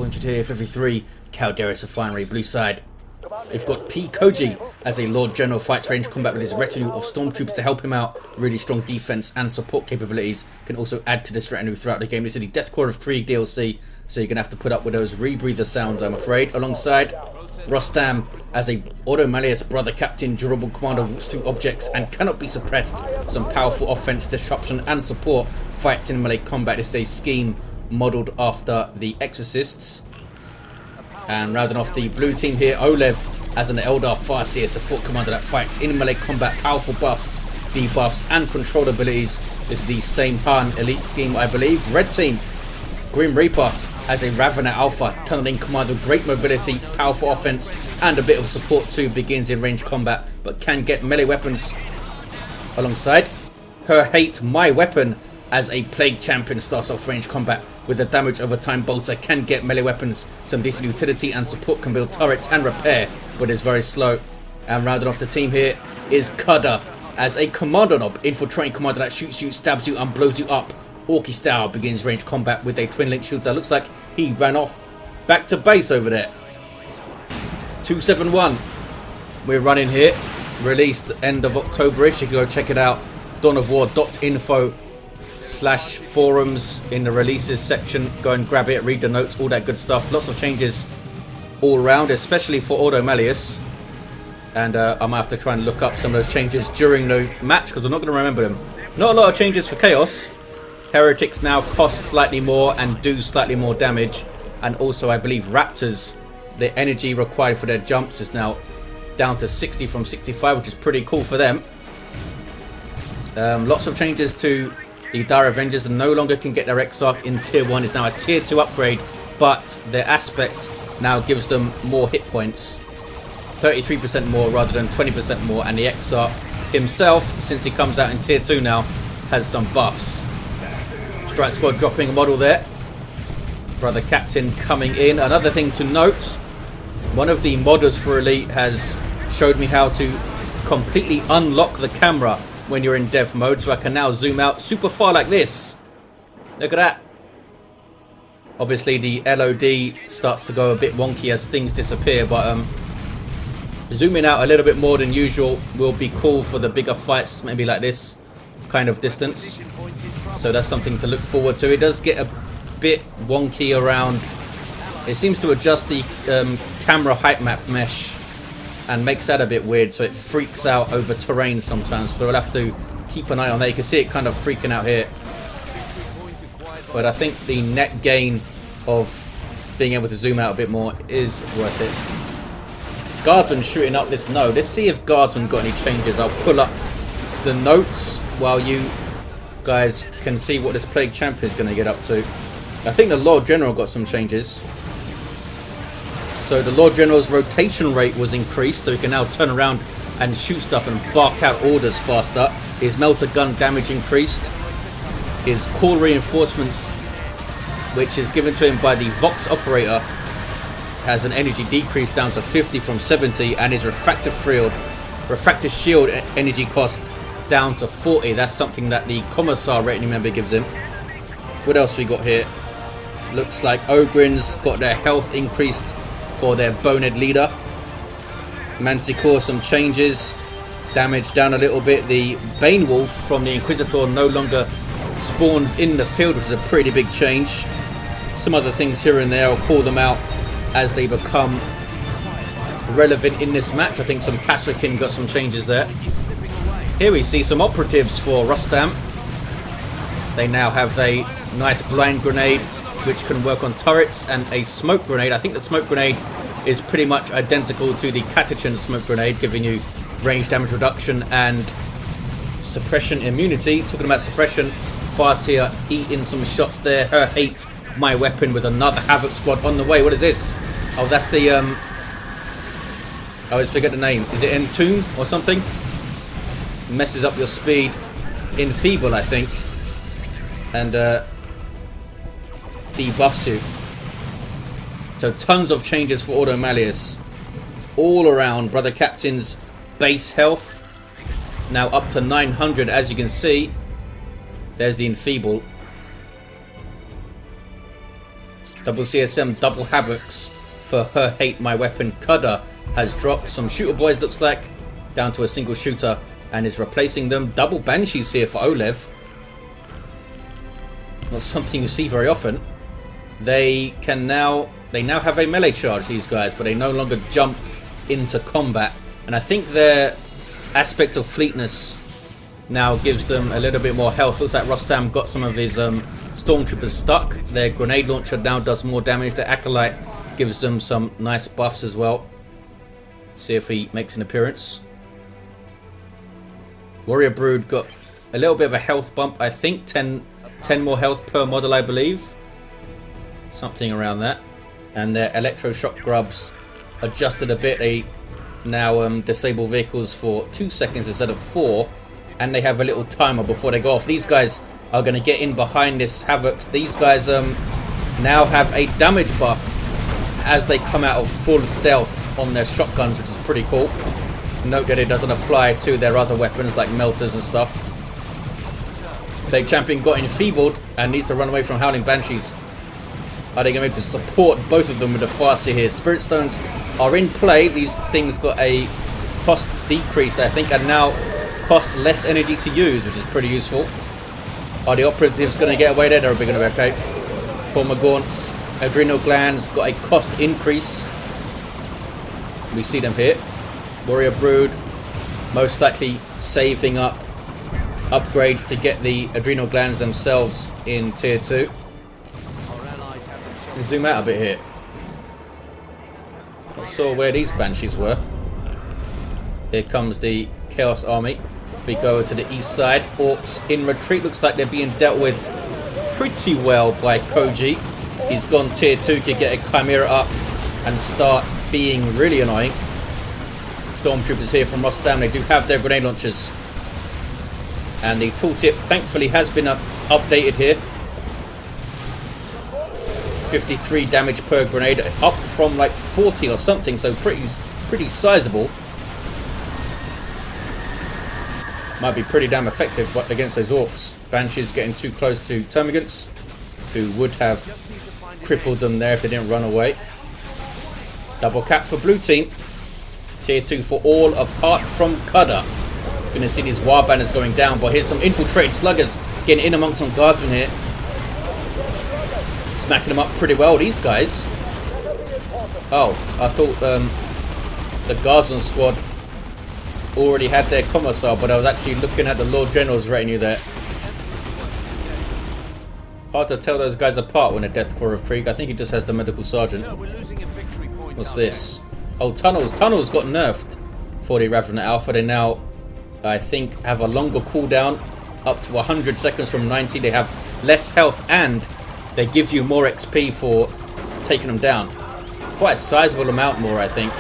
400 here, 53, Calderis Refinery, blue side. We've got PKoji as a Lord General, fights range combat with his retinue of stormtroopers to help him out. Really strong defense and support capabilities. Can also add to this retinue throughout the game. This is the Death Core of Krieg DLC, so you're going to have to put up with those rebreather sounds, I'm afraid. Alongside Rostam as a Ordo Malleus brother captain, durable commander, walks through objects and cannot be suppressed. Some powerful offense, disruption and support. Fights in melee combat. This is a scheme modelled after the Exorcists. And rounding off the blue team here, oLev as an Eldar Farseer support commander that fights in melee combat. Powerful buffs, debuffs and control abilities. This is the same Han elite scheme, I believe. Red team, GrimReaper as a Ravener Alpha, tunneling commander with great mobility, powerful offense and a bit of support too. Begins in range combat but can get melee weapons. Alongside Her Hate, my weapon, as a Plague Champion, starts off range combat with a damage over time bolter, can get melee weapons, some decent utility and support, can build turrets and repair, but is very slow. And rounding off the team here is Cudder as a Kommando Nob, infiltrating commander that shoots you, stabs you and blows you up. Orky style, begins range combat with a twin link shooter. Looks like he ran off back to base over there. 271 we're running here, released end of October-ish. You can go check it out, dawnofwar.info/forums in the releases section. Go and grab it, read the notes, all that good stuff. Lots of changes all around, especially for Ordo Malleus. And I might have to try and look up some of those changes during the match because I'm not going to remember them. Not a lot of changes for Chaos. Heretics now cost slightly more and do slightly more damage. And also I believe Raptors, the energy required for their jumps is now down to 60 from 65, which is pretty cool for them. Lots of changes to the Dire Avengers, and no longer can get their Exarch in tier 1. It's now a tier 2 upgrade, but their aspect now gives them more hit points, 33% more rather than 20% more. And the Exarch himself, since he comes out in tier 2 now, has some buffs. Strike Squad dropping a model there, brother captain coming in. Another thing to note, one of the modders for Elite has showed me how to completely unlock the camera when you're in dev mode, so I can now zoom out super far like this. Look at that. Obviously the LOD starts to go a bit wonky as things disappear, but zooming out a little bit more than usual will be cool for the bigger fights, maybe like this kind of distance. So that's something to look forward to. It does get a bit wonky around. It seems to adjust the camera height map mesh and makes that a bit weird, so it freaks out over terrain sometimes. So we'll have to keep an eye on that. You can see it kind of freaking out here, but I think the net gain of being able to zoom out a bit more is worth it. Guardsman shooting up this node. Let's see if Guardsman got any changes. I'll pull up the notes while you guys can see what this Plague Champion is going to get up to. I think the Lord General got some changes. So the Lord General's rotation rate was increased, so he can now turn around and shoot stuff and bark out orders faster. His melter gun damage increased. His core reinforcements, which is given to him by the Vox operator, has an energy decrease down to 50 from 70, and his refractive shield energy cost down to 40. That's something that the Commissar rating member gives him. What else we got here? Looks like Ogrin's got their health increased for their Bonehead leader. Manticore, some changes. Damage down a little bit. The Bane Wolf from the Inquisitor no longer spawns in the field, which is a pretty big change. Some other things here and there, I'll call them out as they become relevant in this match. I think some Kasrakin got some changes there. Here we see some operatives for Rostam. They now have a nice blind grenade which can work on turrets, and a smoke grenade. I think the smoke grenade is pretty much identical to the Catachan smoke grenade, giving you range damage reduction and suppression immunity. Talking about suppression, Farseer eating some shots there. Her Hate, my weapon, with another Havoc squad on the way. What is this? Oh, that's the I always forget the name. Is it Entomb or something? Messes up your speed. Enfeeble, I think. And debuffs you. So tons of changes for Ordo Malleus all around. Brother Captain's base health now up to 900, as you can see. There's the Enfeeble. Double CSM, double Havocs for Her Hate My Weapon. Cudder has dropped some shooter boys, looks like, down to a single shooter and is replacing them. Double Banshees here for oLev. Not something you see very often. They now have a melee charge, these guys, but they no longer jump into combat. And I think their aspect of fleetness now gives them a little bit more health. Looks like Rostam got some of his stormtroopers stuck. Their grenade launcher now does more damage. The Acolyte gives them some nice buffs as well. See if he makes an appearance. Warrior Brood got a little bit of a health bump. I think 10 more health per model, I believe. Something around that. And their electroshock grubs adjusted a bit. They now disable vehicles for 2 seconds instead of 4. And they have a little timer before they go off. These guys are going to get in behind this Havocs. These guys now have a damage buff as they come out of full stealth on their shotguns, which is pretty cool. Note that it doesn't apply to their other weapons like melters and stuff. Plague Champion got enfeebled and needs to run away from Howling Banshees. Are they going to be able to support both of them with the Farseer here? Spirit Stones are in play. These things got a cost decrease, I think, and now cost less energy to use, which is pretty useful. Are the operatives going to get away there? They're going to be okay. Cormagaunt's adrenal glands got a cost increase. We see them here. Warrior Brood most likely saving up upgrades to get the adrenal glands themselves in tier 2. Zoom out a bit here. Not sure where these Banshees were. Here comes the Chaos Army. If we go to the east side, Orks in retreat. Looks like they're being dealt with pretty well by Koji. He's gone tier 2 to get a Chimera up and start being really annoying. Stormtroopers here from Rostam. They do have their grenade launchers. And the tooltip thankfully has been updated here. 53 damage per grenade, up from like 40 or something, so pretty sizable. Might be pretty damn effective but against those Orks. Banshees getting too close to Termagants, who would have crippled them there if they didn't run away. Double cap for blue team. Tier 2 for all apart from Cudder. Gonna see these wild banners going down, but here's some infiltrated sluggers getting in amongst some guardsmen here. Smacking them up pretty well, these guys. Oh, I thought the guardsman squad already had their commissar, but I was actually looking at the Lord General's retinue there. Hard to tell those guys apart when a Death Corps of Krieg. I think he just has the medical sergeant. What's this? Oh, tunnels. Tunnels got nerfed for the Revenant Alpha. They now, I think, have a longer cooldown, up to 100 seconds from 90. They have less health and they give you more XP for taking them down. Quite a sizable amount more, I think,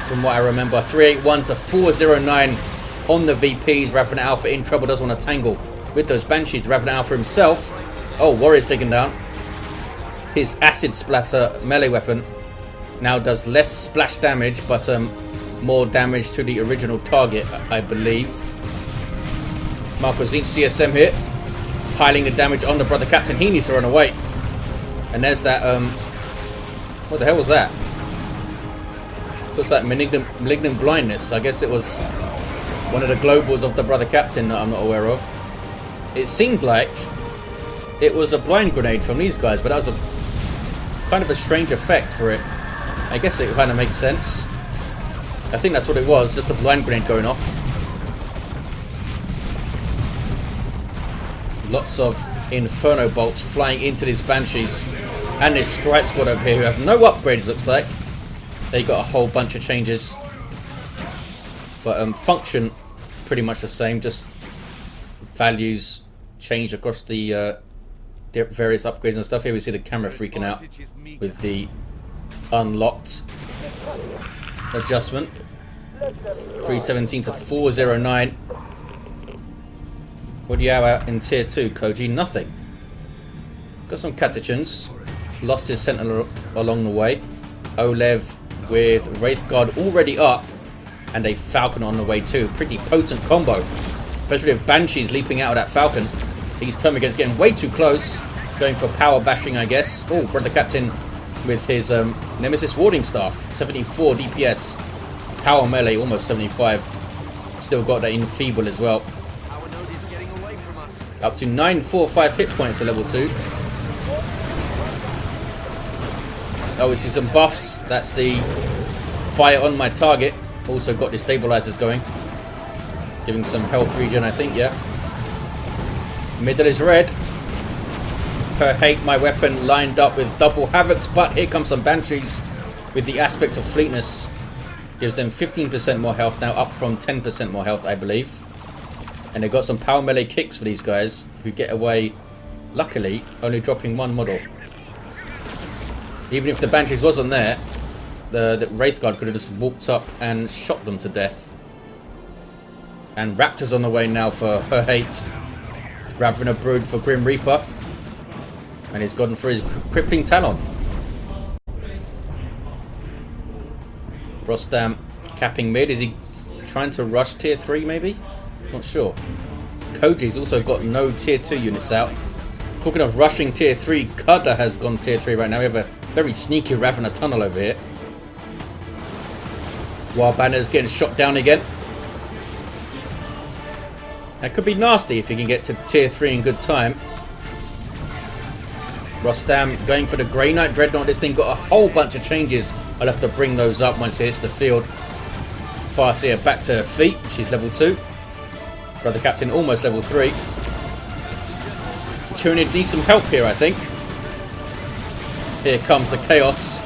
from what I remember. 381 to 409 on the VPs. Revenant Alpha in trouble, doesn't want to tangle with those Banshees. Revenant Alpha himself. Oh, Warrior's taken down. His acid splatter melee weapon now does less splash damage, but more damage to the original target, I believe. Marco Zinch CSM here, piling the damage on the brother captain. He needs to run away. And there's that, what the hell was that? Looks like malignant blindness. I guess it was one of the globals of the brother captain that I'm not aware of. It seemed like it was a blind grenade from these guys, but that was a kind of a strange effect for it. I guess it kind of makes sense. I think that's what it was, just a blind grenade going off. Lots of Inferno bolts flying into these Banshees. And this Strike Squad over here who have no upgrades, looks like. They got a whole bunch of changes. But function pretty much the same, just values changed across the various upgrades and stuff. Here we see the camera freaking out with the unlocked adjustment. 317 to 409. What do you have out in tier 2, Koji? Nothing. Got some Catechins. Lost his sentinel along the way. oLev with Wraithguard already up. And a Falcon on the way too. Pretty potent combo. Especially with Banshees leaping out of that Falcon. These Termagants getting way too close. Going for power bashing, I guess. Oh, Brother Captain with his Nemesis Warding Staff. 74 DPS. Power melee, almost 75. Still got that enfeeble as well. Up to 945 hit points at level 2. Oh, we see some buffs. That's the fire on my target. Also got the stabilizers going. Giving some health regen, I think, yeah. Middle is red. Her hate, my weapon, lined up with double havocs, but here comes some banshees with the aspect of fleetness. Gives them 15% more health now, up from 10% more health, I believe. And they've got some power melee kicks for these guys who get away, luckily, only dropping one model. Even if the banshees wasn't there, the Wraithguard could have just walked up and shot them to death. And Raptor's on the way now for her hate. Ravener Brood for GrimReaper. And he's gone for his Crippling Talon. Rostam capping mid. Is he trying to rush tier 3 maybe? Not sure. Koji's also got no tier 2 units out. Talking of rushing tier 3, Cudder has gone tier 3 right now. We have a very sneaky Ravener tunnel over here. While Banner's getting shot down again. That could be nasty if he can get to tier 3 in good time. Rostam going for the Grey Knight Dreadnought. This thing got a whole bunch of changes. I'll have to bring those up once it hits the field. Farseer back to her feet. She's level 2. Brother Captain almost level 3. Tyranid needs some help here, I think. Here comes the Chaos.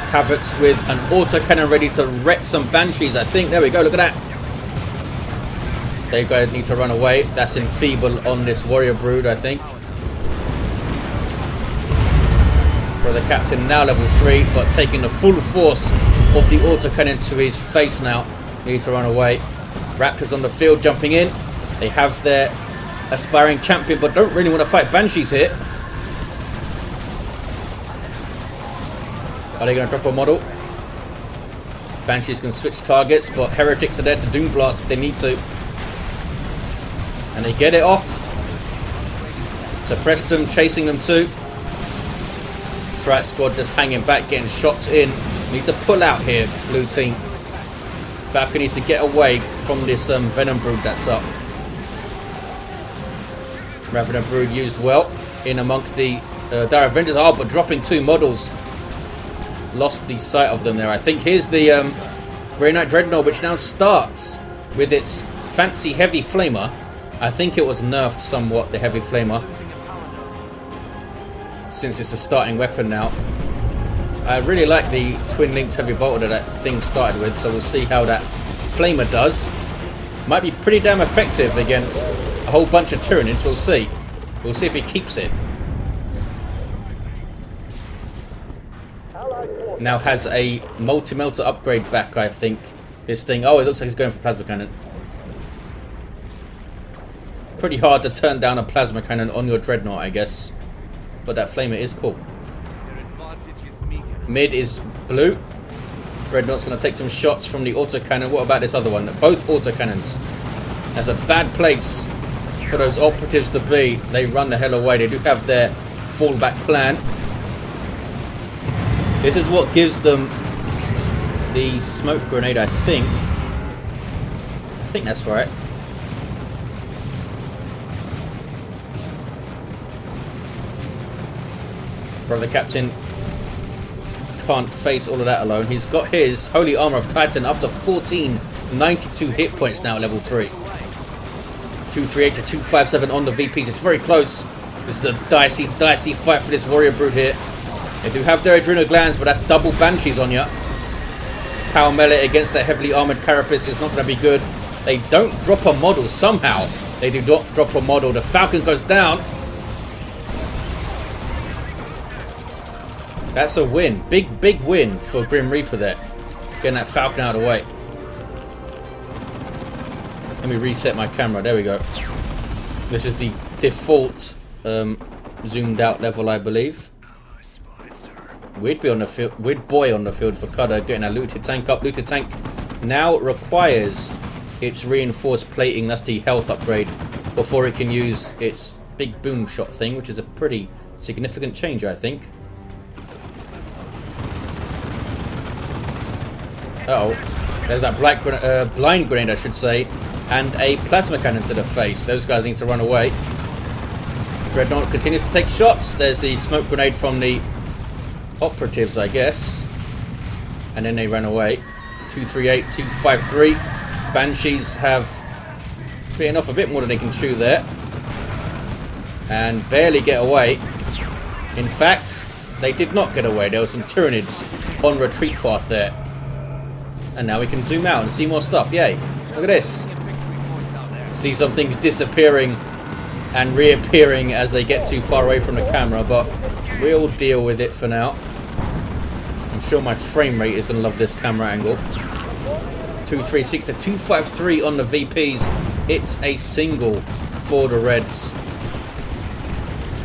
Havocs with an autocannon ready to wreck some Banshees, I think. There we go, look at that. They guys need to run away. That's enfeeble on this Warrior Brood, I think. Brother Captain now level 3, but taking the full force of the autocannon to his face now. Needs to run away. Raptors on the field jumping in. They have their aspiring champion, but don't really want to fight Banshees here. Are they going to drop a model? Banshees can switch targets, but Heretics are there to Doom Blast if they need to. And they get it off. Suppress them, chasing them too. Strat squad just hanging back, getting shots in. Need to pull out here, blue team. Falcon needs to get away from this Venom Brood that's up. Ravener Brood used well in amongst the Dire Avengers. Oh, but dropping 2 models. Lost the sight of them there. I think here's the Grey Knight Dreadnought, which now starts with its fancy heavy flamer. I think it was nerfed somewhat, the heavy flamer, since it's a starting weapon now. I really like the twin linked heavy bolter that thing started with, so we'll see how that flamer does. Might be pretty damn effective against a whole bunch of Tyranids. We'll see. We'll see if he keeps it. Now has a multi-melter upgrade back, I think. This thing. Oh, it looks like he's going for plasma cannon. Pretty hard to turn down a plasma cannon on your dreadnought, I guess. But that flamer is cool. Mid is blue. Dreadnought's going to take some shots from the autocannon. What about this other one? Both autocannons. That's a bad place for those operatives to be. They run the hell away. They do have their fallback plan. This is what gives them the smoke grenade, I think. I think that's right. Brother Captain can't face all of that alone. He's got his Holy Armor of Titan up to 1492 hit points now at level 3. 238 to 257 on the VPs. It's very close. This is a dicey fight for this Warrior Brood here. They do have their adrenal glands, but that's double Banshees on you. Power melee against the heavily armored Carapace is not going to be good. They don't drop a model somehow. They do not drop a model. The Falcon goes down. That's a win. Big win for GrimReaper there. Getting that Falcon out of the way. Let me reset my camera. There we go. This is the default zoomed out level, I believe. Weird boy on the field for Cudder, getting a looted tank up. Looted tank now requires its reinforced plating. That's the health upgrade before it can use its big boom shot thing, which is a pretty significant change, I think. Uh oh, there's that blind grenade, I should say, and a plasma cannon to the face. Those guys need to run away. Dreadnought continues to take shots. There's the smoke grenade from the operatives, I guess, and then they ran away. 238, 253. Banshees have bitten off a bit more than they can chew there, and barely get away. In fact, they did not get away. There were some Tyranids on retreat path there. And now we can zoom out and see more stuff. Yay. Look at this. See some things disappearing and reappearing as they get too far away from the camera, but we'll deal with it for now. I'm sure my frame rate is going to love this camera angle. 236 to 253 on the VPs. It's a single for the Reds.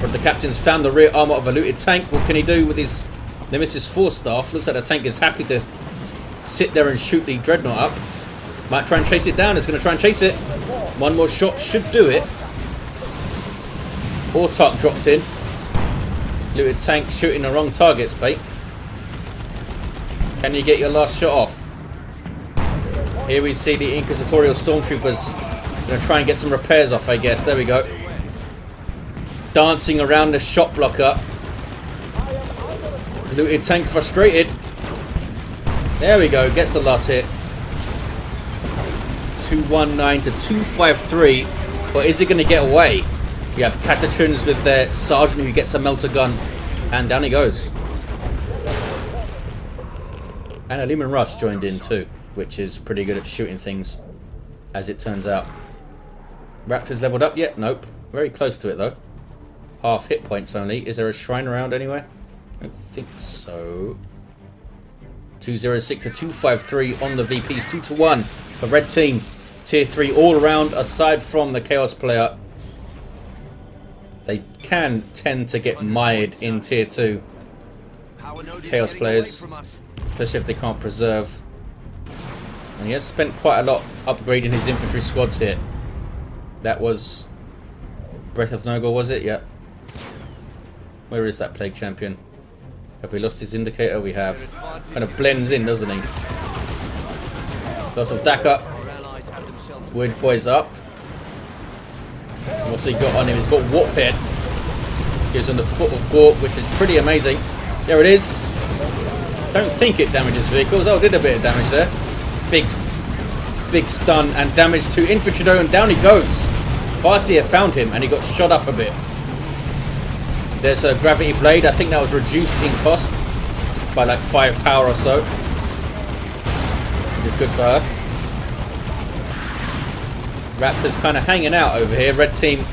But the captain's found the rear armor of a looted tank. What can he do with his Nemesis 4 staff? Looks like the tank is happy to sit there and shoot the Dreadnought up. Might try and chase it down. It's going to try and chase it. One more shot should do it. Autark dropped in. Looted tank shooting the wrong targets, mate. Can you get your last shot off? Here we see the Inquisitorial Stormtroopers. Going to try and get some repairs off, I guess. There we go. Dancing around the shot blocker. Looted tank frustrated. There we go. Gets the last hit. 219 to 253. But is it going to get away? We have Catatrons with their sergeant who gets a melter gun. And down he goes. And a Lehman Russ joined in too, which is pretty good at shooting things, as it turns out. Raptors leveled up yet? Nope. Very close to it though. Half hit points only. Is there a shrine around anywhere? I don't think so. 206 to 253 on the VPs. 2 to 1 for red team. Tier 3 all around, aside from the Chaos player. They can tend to get mired in Tier 2. Chaos players, especially if they can't preserve. And he has spent quite a lot upgrading his infantry squads here. That was Breath of Nurgle, was it? Yeah. Where is that Plague Champion? Have we lost his indicator? We have. Kind of blends in, doesn't he? Lots of Dakar. Wood boys up. What's he got on him? He's got Warphead. He's on the foot of Gork, which is pretty amazing. There it is. Don't think it damages vehicles. Oh, did a bit of damage there. Big stun and damage to infantry though, and down he goes. Farseer found him and he got shot up a bit. There's a gravity blade. I think that was reduced in cost by like 5 power or so. Which is good for her. Raptors kind of hanging out over here. Red team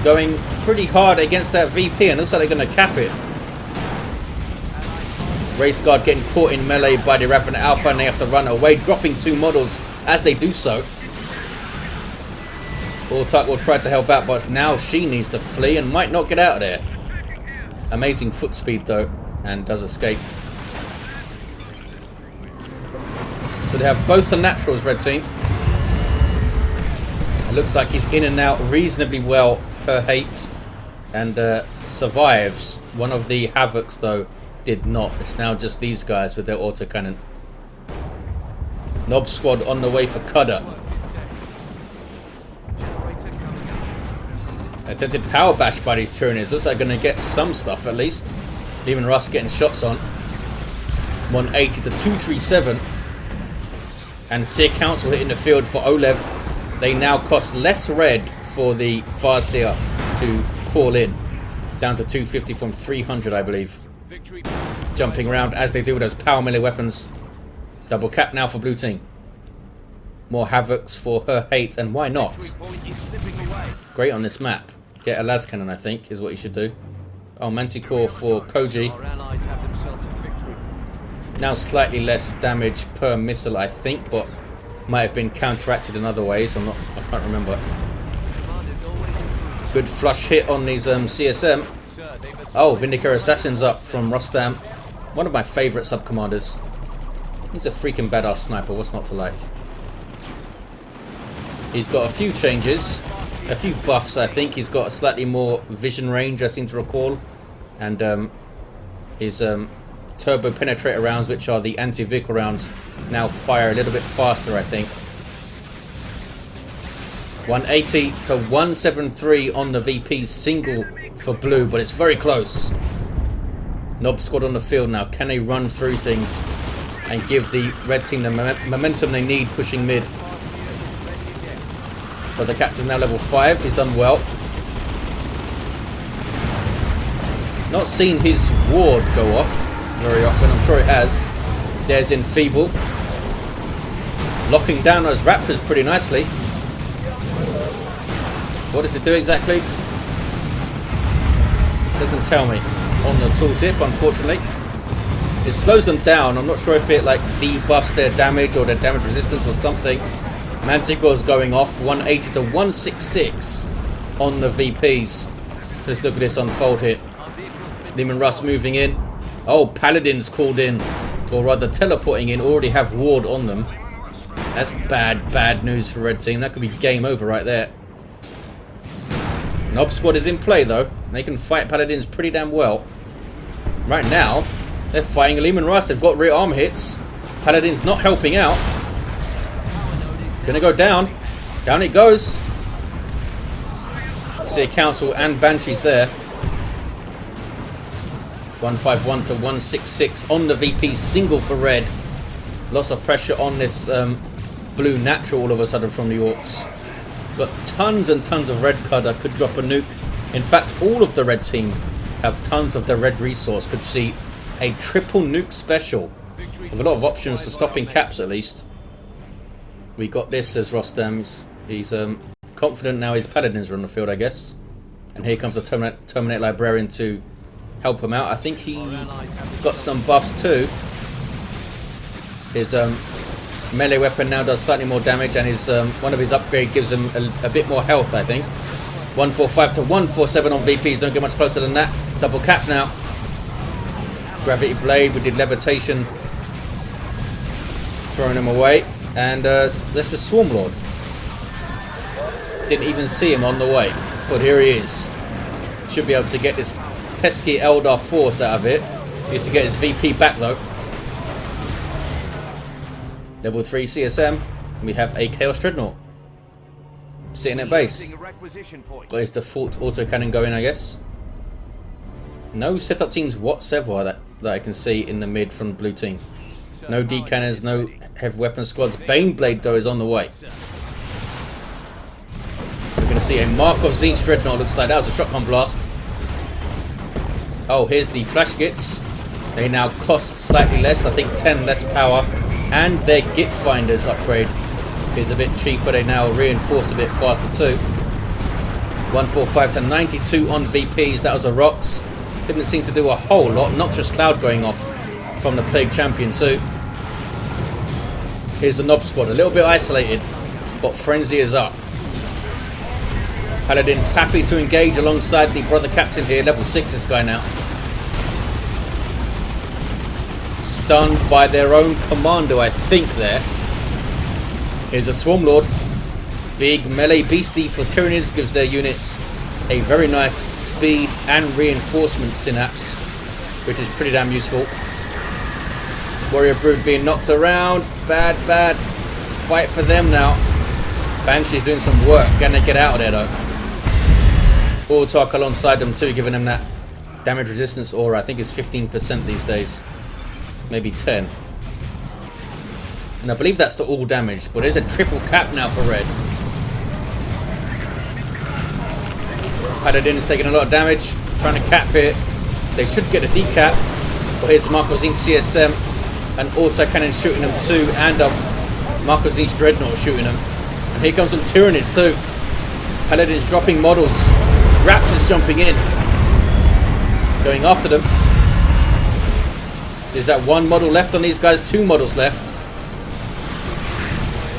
going pretty hard against that VP, and looks like they're going to cap it. Wraithguard getting caught in melee by the Raven Alpha, and they have to run away, dropping 2 models as they do so. Autark will try to help out, but now she needs to flee and might not get out of there. Amazing foot speed though, and does escape. So they have both the naturals, red team. It looks like he's in and out reasonably well, her hate, and survives. One of the Havocs though did not. It's now just these guys with their autocannon. Nob squad on the way for cudder. Attempted power bash by these Tyranids. Looks like they're going to get some stuff at least. Lehman Russ getting shots on. 180 to 237. And Seer Council hitting the field for oLev. They now cost less red for the Farseer to call in. Down to 250 from 300, I believe. Jumping around as they do with those power melee weapons. Double cap now for blue team. More Havocs for her hate, and why not? Great on this map. Get a las cannon, I think, is what you should do. Oh, Manticore for Koji. Now slightly less damage per missile, I think, but might have been counteracted in other ways. I can't remember. Good flush hit on these CSM. Oh, Vindicator Assassin's up from Rostam. One of my favourite sub-commanders. He's a freaking badass sniper, what's not to like? He's got a few changes. a few buffs. I think he's got a slightly more vision range, I seem to recall, and his turbo penetrator rounds, which are the anti-vehicle rounds, now fire a little bit faster, I think. 180 to 173 on the VP's single for blue, but it's very close. Nob squad on the field now. Can they run through things and give the red team the momentum they need pushing mid? But the captain's now level 5. He's done well. Not seen his ward go off very often. I'm sure it has. There's Enfeeble. Locking down those raptors pretty nicely. What does it do exactly? Doesn't tell me on the tooltip, unfortunately. It slows them down. I'm not sure if it like debuffs their damage or their damage resistance or something. Manticore's going off. 180 to 166 on the VPs. Let's look at this unfold here. Leman Russ moving in. Oh, Paladins called in, or rather teleporting in, already have ward on them. That's bad news for red team. That could be game over right there. Nob squad is in play though. They can fight Paladins pretty damn well. Right now, they're fighting Leman Russ. They've got rear arm hits. Paladins not helping out. Gonna go down. Down it goes. See a Council and Banshees there. 151 to 166 on the VP single for red. Lots of pressure on this blue natural all of a sudden from the Orks. Got tons and tons of red cudder, could drop a nuke. In fact, all of the red team have tons of the red resource. Could see a triple nuke special with a lot of options for stopping caps at least. We got this, says Rostam. He's confident now his Paladins are on the field, I guess. And here comes the Terminate Librarian to help him out. I think he got some buffs too. His melee weapon now does slightly more damage, and his one of his upgrade gives him a bit more health, I think. 145 to 147 on VPs. Don't get much closer than that. Double cap now. Gravity Blade. We did Levitation. Throwing him away. And this is Swarm Lord. Didn't even see him on the way. But here he is. Should be able to get this pesky Eldar force out of it. Needs to get his VP back though. Level 3 CSM. We have a Chaos Dreadnought sitting at base. Got his default autocannon going, I guess. No setup teams whatsoever that I can see in the mid from the blue team. No D cannons, no heavy weapon squads. Baneblade though is on the way. We're going to see a Mark of Tzeentch Dreadnought. Looks like that was a shotgun blast. Oh, here's the flash gits. They now cost slightly less, I think 10 less power. And their Git Finders upgrade is a bit cheaper. They now reinforce a bit faster too. 145 to 92 on VPs. That was a Rocks. Didn't seem to do a whole lot. Noxious Cloud going off from the Plague Champion too. Here's the Nob squad. A little bit isolated, but Frenzy is up. Paladins happy to engage alongside the brother captain here. Level 6 this guy now. Stunned by their own commando, I think there. Here's a Swarm Lord. Big melee beastie for Tyranids. Gives their units a very nice speed and reinforcement synapse, which is pretty damn useful. Warrior Brood being knocked around. Bad. Fight for them now. Banshee's doing some work. Gonna get out of there though. Autark alongside them too, giving them that damage resistance aura. I think it's 15% these days. Maybe 10. And I believe that's to all damage, but there's a triple cap now for red. Paladin's taking a lot of damage, trying to cap it. They should get a decap. But here's Mark of Tzeentch CSM, and autocannon shooting them too, and Mark of Tzeentch Dreadnought shooting them. And here comes some Tyranids too. Paladins dropping models. Raptors jumping in. Going after them. There's that one model left on these guys, 2 models left.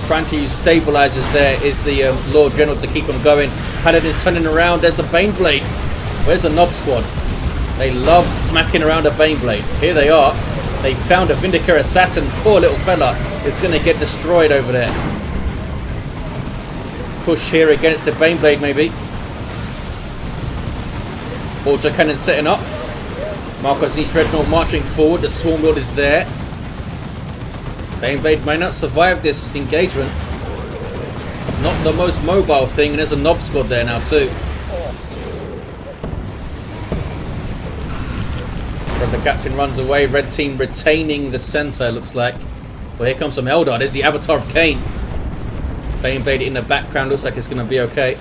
Trying to use stabilizers there is the Lord General to keep them going. Paladins turning around, there's the Baneblade. Where's the Nob squad? They love smacking around a Baneblade. Here they are. They found a Vindicare Assassin. Poor little fella is going to get destroyed over there. push here against the Baneblade maybe. Autocannon setting up. Marcos East Dreadnought marching forward. The Swarmlord is there. Baneblade may not survive this engagement. It's not the most mobile thing, and there's a Nob squad there now too. But the captain runs away. Red team retaining the center, looks like. Well, here comes some Eldar. There's the avatar of Cain. Baneblade in the background. Looks like it's going to be okay.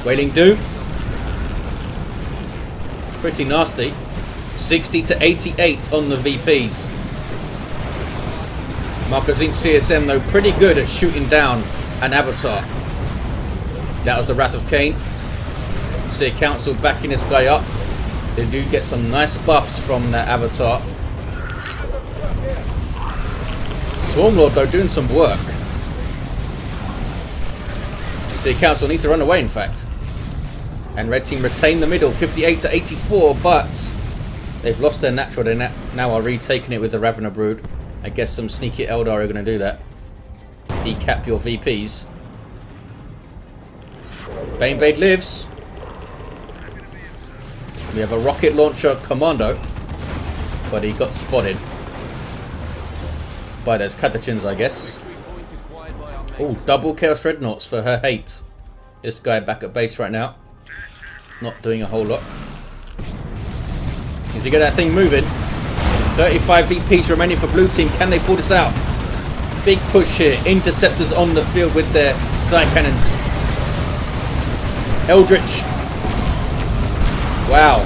Wailing Doom. Pretty nasty. 60 to 88 on the VPs. Marcosine CSM though pretty good at shooting down an avatar. That was the Wrath of Cain. See a council backing this guy up. They do get some nice buffs from that avatar. Swarmlord though doing some work. See a council need to run away in fact. And red team retain the middle 58 to 84, but they've lost their natural. They now are retaking it with the Ravener Brood. I guess some sneaky Eldar are going to do that. Decap your VPs. Baneblade lives. We have a rocket launcher Commando, but he got spotted by those Catachins, I guess. Oh, double Chaos Dreadnoughts for her hate. This guy back at base right now. Not doing a whole lot. Needs to get that thing moving. 35 VPs remaining for blue team. Can they pull this out? Big push here. Interceptors on the field with their side cannons. Eldritch. Wow.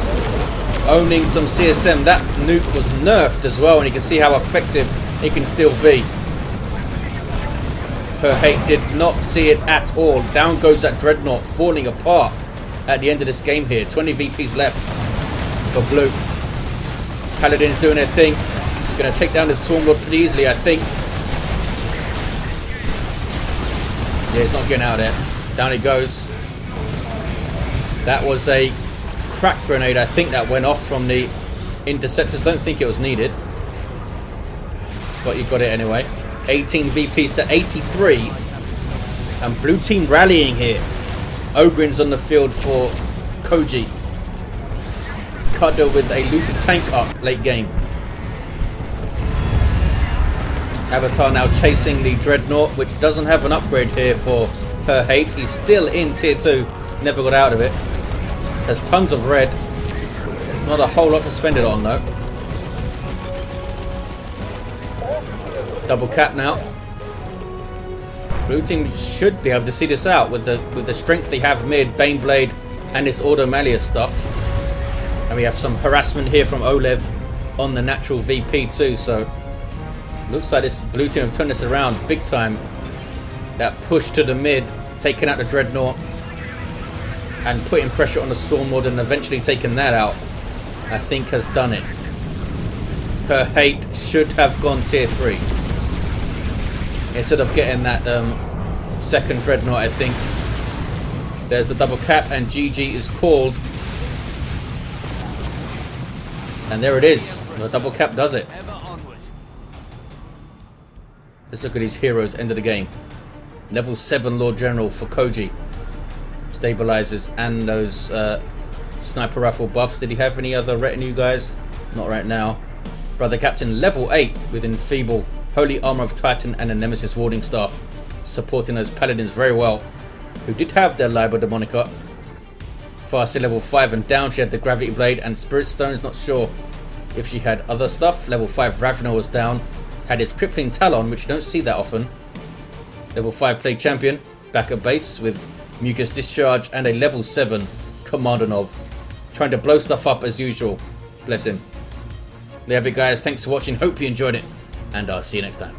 Owning some CSM. That nuke was nerfed as well, and you can see how effective it can still be. Her hate did not see it at all. Down goes that Dreadnought, falling apart at the end of this game here. 20 VPs left for blue. Paladins doing their thing. Going to take down the Swarmlord pretty easily, I think. Yeah, he's not getting out of there. Down he goes. That was a crack grenade, I think, that went off from the interceptors. Don't think it was needed, but you got it anyway. 18 VPs to 83. And blue team rallying here. Ogrin's on the field for Koji. Cudder with a looted tank up late game. Avatar now chasing the Dreadnought, which doesn't have an upgrade here for her hate. He's still in tier 2. Never got out of it. Has tons of red. Not a whole lot to spend it on though. Double cap now. Blue team should be able to see this out with the strength they have mid, Baneblade, and this Ordo Malleus stuff. And we have some harassment here from oLev on the natural VP too, so looks like this blue team have turned this around big time. That push to the mid, taking out the Dreadnought and putting pressure on the Swarmlord and eventually taking that out, I think has done it. Her hate should have gone tier 3 instead of getting that second Dreadnought, I think. There's the double cap and GG is called. And there it is. The double cap does it. Let's look at these heroes. End of the game. Level 7 Lord General for Koji. Stabilizers and those sniper rifle buffs. Did he have any other retinue guys? Not right now. Brother Captain level 8 with Enfeeble, Holy Armor of Titan and a Nemesis Warding Staff. Supporting those paladins very well. Who did have their Liber Demonic up. Farseer level 5 and down. She had the Gravity Blade and Spirit Stones. Not sure if she had other stuff. Level 5 Ravener was down. Had his Crippling Talon, which you don't see that often. Level 5 Plague Champion. Back at base with Mucus Discharge and a level 7 Kommando Nob. Trying to blow stuff up as usual. Bless him. There you have it guys. Thanks for watching. Hope you enjoyed it. And I'll see you next time.